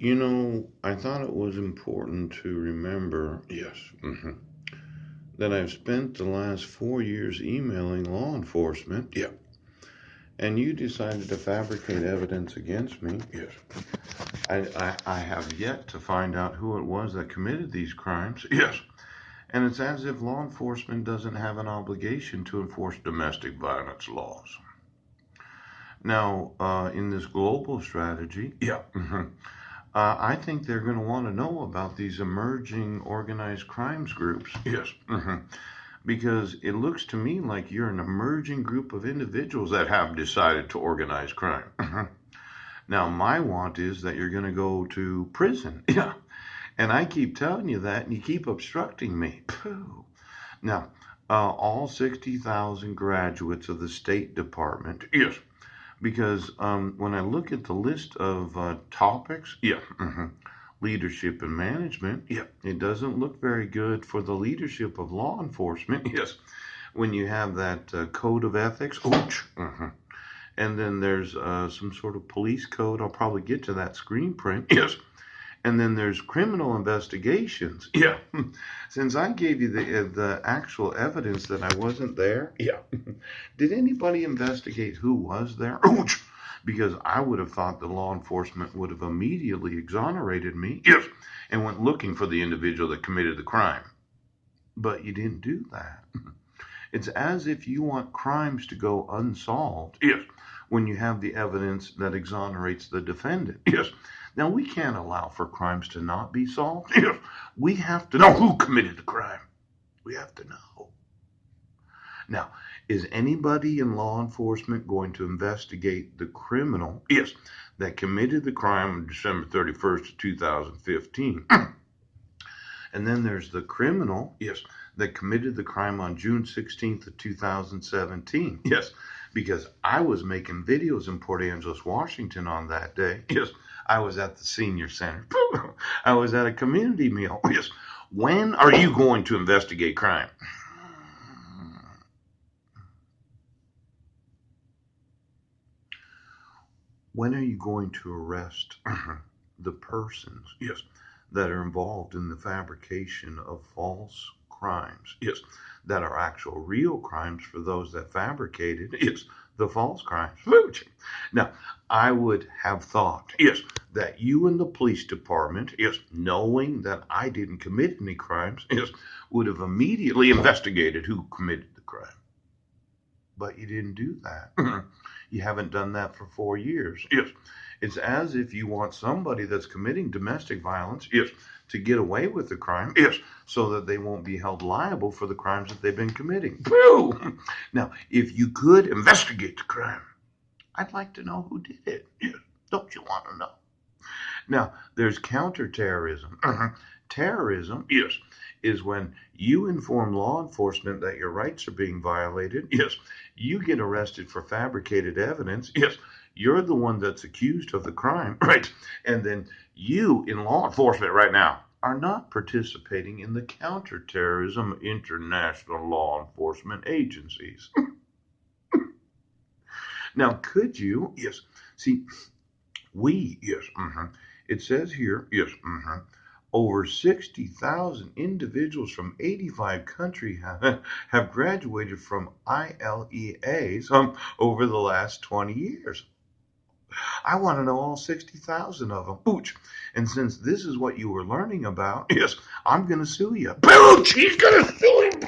I thought it was important to remember, yes, that I've spent the last 4 years emailing law enforcement. Yeah. And you decided to fabricate evidence against me. Yes. I have yet to find out who it was that committed these crimes. Yes. And it's as if law enforcement doesn't have an obligation to enforce domestic violence laws. Now, in this global strategy, yeah, I think they're going to want to know about these emerging organized crimes groups. Yes. Because it looks to me like you're an emerging group of individuals that have decided to organize crime. Now, my want is that you're going to go to prison. Yeah. And I keep telling you that, and you keep obstructing me. Pooh. Now, all 60,000 graduates of the State Department. Yes. Because when I look at the list of topics, yeah, leadership and management, yeah, it doesn't look very good for the leadership of law enforcement. Yes, when you have that code of ethics, ouch, and then there's some sort of police code. I'll probably get to that screen print. Yes, and then there's criminal investigations. Yeah. Since I gave you the actual evidence that I wasn't there. Yeah. Did anybody investigate who was there? Ouch! Because I would have thought the law enforcement would have immediately exonerated me. Yes. And went looking for the individual that committed the crime. But you didn't do that. It's as if you want crimes to go unsolved. Yes. When you have the evidence that exonerates the defendant. Yes. Now, we can't allow for crimes to not be solved. Yes. We have to know who committed the crime. We have to know. Now, is anybody in law enforcement going to investigate the criminal, yes, that committed the crime on December 31st of 2015? And then there's the criminal, yes, that committed the crime on June 16th of 2017. Yes, because I was making videos in Port Angeles, Washington on that day. Yes, I was at the senior center. I was at a community meal. Yes. When are you going to investigate crime? When are you going to arrest the persons, yes, that are involved in the fabrication of false crimes, yes, that are actual real crimes for those that fabricated, yes, the false crimes? Now, I would have thought, yes, that you and the police department, yes, knowing that I didn't commit any crimes, yes, would have immediately investigated who committed the crime. But you didn't do that. You haven't done that for 4 years. Yes. It's as if you want somebody that's committing domestic violence, yes, to get away with the crime, yes, so that they won't be held liable for the crimes that they've been committing. Boo! Now, if you could investigate the crime, I'd like to know who did it. Yes. Don't you want to know? Now, there's counterterrorism. Terrorism, yes, is when you inform law enforcement that your rights are being violated. Yes, you get arrested for fabricated evidence. Yes, you're the one that's accused of the crime, right? And then you, in law enforcement right now, are not participating in the counterterrorism international law enforcement agencies. Now, could you, yes, see, yes, it says here, yes, over 60,000 individuals from 85 countries have graduated from ILEAs over the last 20 years. I want to know all 60,000 of them. Ooch. And since this is what you were learning about, yes, I'm going to sue you. Ouch! He's going to sue him.